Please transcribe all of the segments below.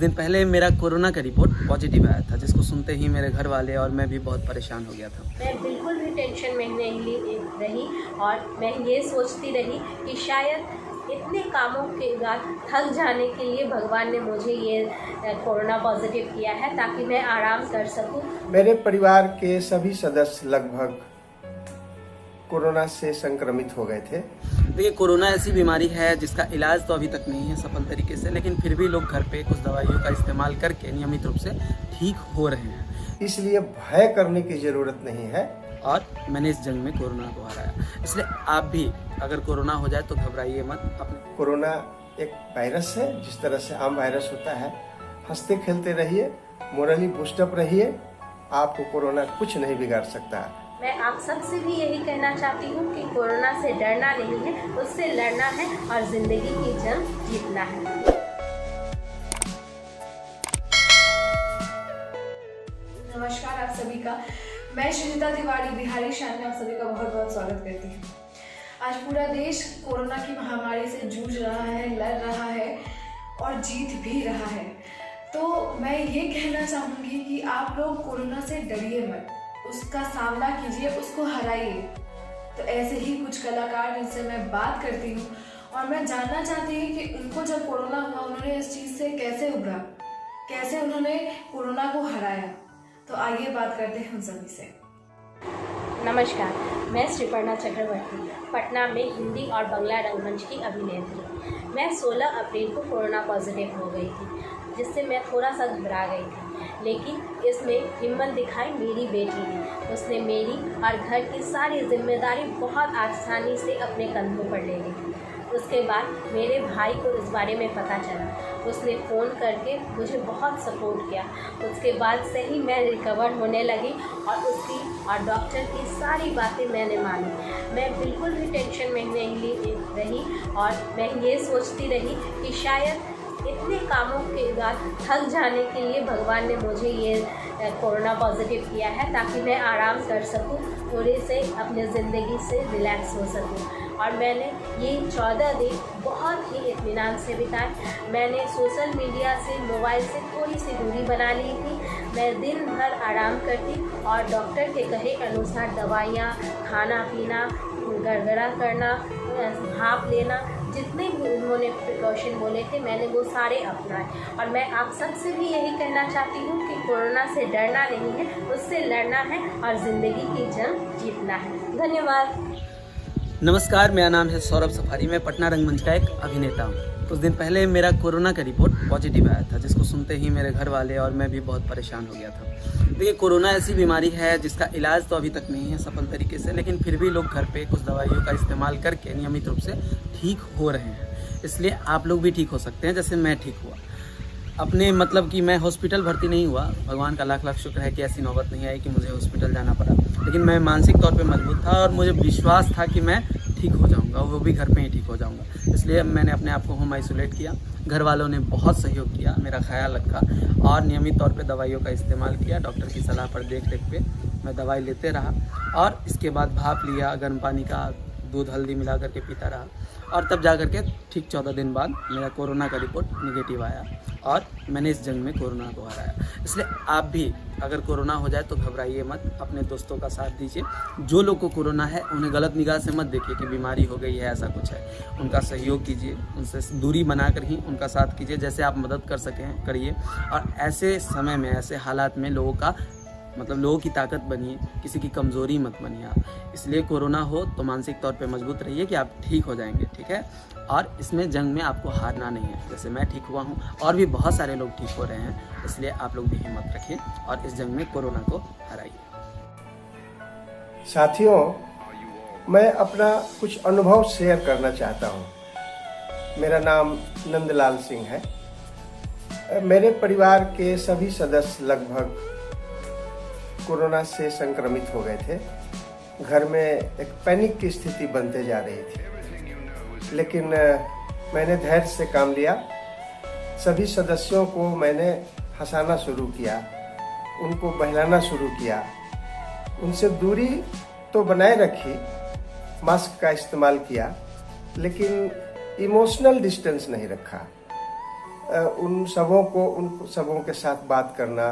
दिन पहले मेरा कोरोना का रिपोर्ट पॉजिटिव आया था, जिसको सुनते ही मेरे घर वाले और मैं भी बहुत परेशान हो गया था। मैं बिल्कुल भी टेंशन में नहीं रही और मैं ये सोचती रही कि शायद इतने कामों के बाद थक जाने के लिए भगवान ने मुझे ये कोरोना पॉजिटिव किया है ताकि मैं आराम कर सकूं। मेरे परिवार के सभी सदस्य लगभग कोरोना से संक्रमित हो गए थे। देखिए, कोरोना ऐसी बीमारी है जिसका इलाज तो अभी तक नहीं है सफल तरीके से, लेकिन फिर भी लोग घर पे कुछ दवाइयों का इस्तेमाल करके नियमित रूप से ठीक हो रहे हैं। इसलिए भय करने की जरूरत नहीं है और मैंने इस जंग में कोरोना को हराया। इसलिए आप भी अगर कोरोना हो जाए तो घबराइए मत। अपने कोरोना एक वायरस है, जिस तरह से आम वायरस होता है। हंसते खेलते रहिए, मोरली बूस्टअप रहिए, आपको कोरोना कुछ नहीं बिगाड़ सकता। मैं आप सबसे भी यही कहना चाहती हूँ कि कोरोना से डरना नहीं है, उससे लड़ना है और जिंदगी की जंग जीतना है। नमस्कार आप सभी का, मैं श्रीता तिवारी बिहारी शान में आप सभी का बहुत बहुत स्वागत करती हूँ। आज पूरा देश कोरोना की महामारी से जूझ रहा है, लड़ रहा है और जीत भी रहा है। तो मैं ये कहना चाहूँगी कि आप लोग कोरोना से डरिए मत, उसका सामना कीजिए, उसको हराइए। तो ऐसे ही कुछ कलाकार जिनसे मैं बात करती हूँ और मैं जानना चाहती हूँ कि उनको जब कोरोना हुआ उन्होंने इस चीज़ से कैसे उभरा, कैसे उन्होंने कोरोना को हराया। तो आइए बात करते हैं उन सभी से। नमस्कार, मैं श्रीपर्णा चक्रवर्ती, पटना में हिंदी और बांग्ला रंगमंच की अभिनेत्री। मैं 16 अप्रैल को कोरोना पॉजिटिव हो गई थी, जिससे मैं थोड़ा सा घबरा गई थी, लेकिन इसमें हिम्मत दिखाई मेरी बेटी ने। उसने मेरी और घर की सारी जिम्मेदारी बहुत आसानी से अपने कंधों पर ले ली। उसके बाद मेरे भाई को इस बारे में पता चला, उसने फ़ोन करके मुझे बहुत सपोर्ट किया। उसके बाद से ही मैं रिकवर होने लगी और उसकी और डॉक्टर की सारी बातें मैंने मानी। मैं बिल्कुल भी टेंशन में नहीं रही और मैं ये सोचती रही कि शायद इतने कामों के बाद थक जाने के लिए भगवान ने मुझे ये कोरोना पॉजिटिव किया है ताकि मैं आराम कर सकूं, थोड़े से अपने ज़िंदगी से रिलैक्स हो सकूं। और मैंने ये 14 दिन बहुत ही इत्मीनान से बिताए। मैंने सोशल मीडिया से, मोबाइल से थोड़ी सी दूरी बना ली थी। मैं दिन भर आराम करती और डॉक्टर के कहे अनुसार दवाइयाँ, खाना पीना, गड़गड़ा करना, भाप लेना, जितने भी उन्होंने प्रिकॉशन बोले थे मैंने वो सारे अपनाए। और मैं आप सबसे भी यही कहना चाहती हूँ कि कोरोना से डरना नहीं है, उससे लड़ना है और ज़िंदगी की जंग जीतना है। धन्यवाद। नमस्कार, मेरा नाम है सौरभ सफारी, मैं पटना रंगमंच का एक अभिनेता हूँ। कुछ दिन पहले मेरा कोरोना का रिपोर्ट पॉजिटिव आया था, जिसको सुनते ही मेरे घर वाले और मैं भी बहुत परेशान हो गया था। देखिए, कोरोना ऐसी बीमारी है जिसका इलाज तो अभी तक नहीं है सफल तरीके से, लेकिन फिर भी लोग घर पे कुछ दवाइयों का इस्तेमाल करके नियमित रूप से ठीक हो रहे हैं। इसलिए आप लोग भी ठीक हो सकते हैं, जैसे मैं ठीक हुआ। अपने मतलब कि मैं हॉस्पिटल भर्ती नहीं हुआ, भगवान का लाख लाख शुक्र है कि ऐसी नौबत नहीं आई कि मुझे हॉस्पिटल जाना पड़ा, लेकिन मैं मानसिक तौर पे मजबूत था और मुझे विश्वास था कि मैं ठीक हो जाऊंगा, वो भी घर पे ही ठीक हो जाऊंगा। इसलिए मैंने अपने आप को होम आइसोलेट किया। घर वालों ने बहुत सहयोग किया, मेरा ख्याल रखा और नियमित तौर पे दवाइयों का इस्तेमाल किया। डॉक्टर की सलाह पर देख रेख पे मैं दवाई लेते रहा और इसके बाद भाप लिया, गर्म पानी का दूध हल्दी मिला करके पीता रहा और तब जा करके ठीक 14 दिन बाद मेरा कोरोना का रिपोर्ट निगेटिव आया और मैंने इस जंग में कोरोना को हराया। इसलिए आप भी अगर कोरोना हो जाए तो घबराइए मत, अपने दोस्तों का साथ दीजिए। जो लोग को कोरोना है उन्हें गलत निगाह से मत देखिए कि बीमारी हो गई है, ऐसा कुछ है। उनका सहयोग कीजिए, उनसे दूरी बनाकर ही उनका साथ कीजिए, जैसे आप मदद कर सकें करिए। और ऐसे समय में, ऐसे हालात में लोगों की ताकत बनिए, किसी की कमज़ोरी मत बनिए आप। इसलिए कोरोना हो तो मानसिक तौर पे मजबूत रहिए कि आप ठीक हो जाएंगे, ठीक है। और इसमें जंग में आपको हारना नहीं है, जैसे मैं ठीक हुआ हूँ और भी बहुत सारे लोग ठीक हो रहे हैं। इसलिए आप लोग भी हिम्मत रखिए और इस जंग में कोरोना को हराइए। साथियों, मैं अपना कुछ अनुभव शेयर करना चाहता हूँ। मेरा नाम नंदलाल सिंह है। मेरे परिवार के सभी सदस्य लगभग कोरोना से संक्रमित हो गए थे। घर में एक पैनिक की स्थिति बनते जा रही थी, लेकिन मैंने धैर्य से काम लिया। सभी सदस्यों को मैंने हंसाना शुरू किया, उनको बहलाना शुरू किया, उनसे दूरी तो बनाए रखी, मास्क का इस्तेमाल किया, लेकिन इमोशनल डिस्टेंस नहीं रखा। उन सबों के साथ बात करना,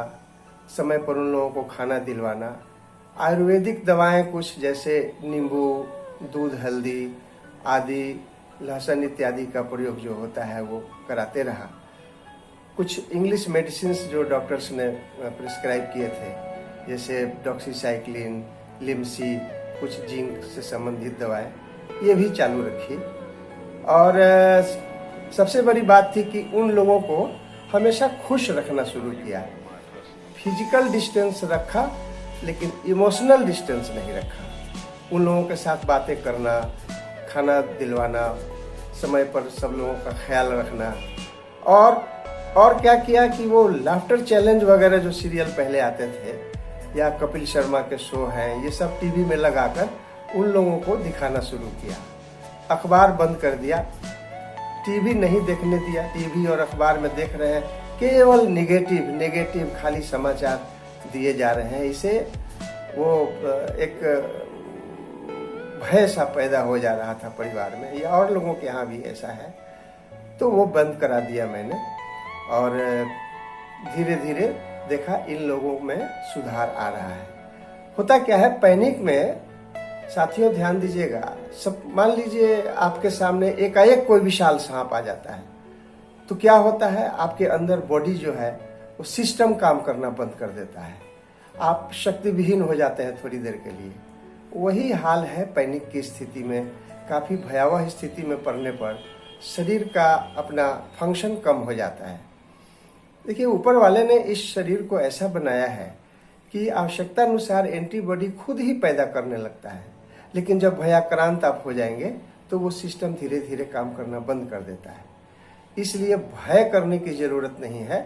समय पर उन लोगों को खाना दिलवाना, आयुर्वेदिक दवाएं कुछ जैसे नींबू, दूध, हल्दी आदि, लहसुन इत्यादि का प्रयोग जो होता है वो कराते रहा। कुछ इंग्लिश मेडिसिन जो डॉक्टर्स ने प्रिस्क्राइब किए थे जैसे डॉक्सीसाइक्लिन, लिम्सी, कुछ जिंक से संबंधित दवाएं, ये भी चालू रखी। और सबसे बड़ी बात थी कि उन लोगों को हमेशा खुश रखना शुरू किया। फिजिकल डिस्टेंस रखा लेकिन इमोशनल डिस्टेंस नहीं रखा। उन लोगों के साथ बातें करना, खाना दिलवाना, समय पर सब लोगों का ख्याल रखना। और क्या किया कि वो लाफ्टर चैलेंज वगैरह जो सीरियल पहले आते थे या कपिल शर्मा के शो हैं, ये सब टीवी में लगाकर उन लोगों को दिखाना शुरू किया। अखबार बंद कर दिया, टीवी नहीं देखने दिया। टीवी और अखबार में देख रहे हैं केवल नेगेटिव खाली समाचार दिए जा रहे हैं। इसे वो एक भय सा पैदा हो जा रहा था परिवार में, या और लोगों के यहाँ भी ऐसा है। तो वो बंद करा दिया मैंने और धीरे धीरे देखा इन लोगों में सुधार आ रहा है। होता क्या है, पैनिक में साथियों ध्यान दीजिएगा, सब मान लीजिए आपके सामने एकाएक कोई विशाल सांप आ जाता है तो क्या होता है, आपके अंदर बॉडी जो है वो सिस्टम काम करना बंद कर देता है, आप शक्ति विहीन हो जाते हैं थोड़ी देर के लिए। वही हाल है पैनिक की स्थिति में। काफी भयावह स्थिति में पड़ने पर शरीर का अपना फंक्शन कम हो जाता है। देखिए, ऊपर वाले ने इस शरीर को ऐसा बनाया है कि आवश्यकता अनुसार एंटीबॉडी खुद ही पैदा करने लगता है, लेकिन जब भयाक्रांत आप हो जाएंगे तो वो सिस्टम धीरे धीरे काम करना बंद कर देता है। इसलिए भय करने की जरूरत नहीं है।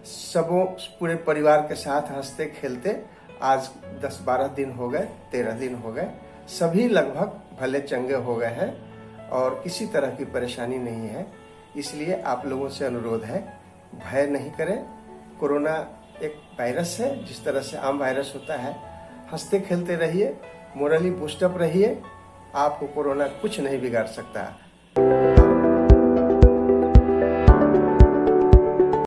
सबों पूरे परिवार के साथ हंसते खेलते आज 10-12 दिन हो गए, 13 दिन हो गए, सभी लगभग भले चंगे हो गए हैं और किसी तरह की परेशानी नहीं है। इसलिए आप लोगों से अनुरोध है, भय नहीं करें। कोरोना एक वायरस है, जिस तरह से आम वायरस होता है। हंसते खेलते रहिए, मोरली बूस्टअप रहिए, आपको कोरोना कुछ नहीं बिगाड़ सकता।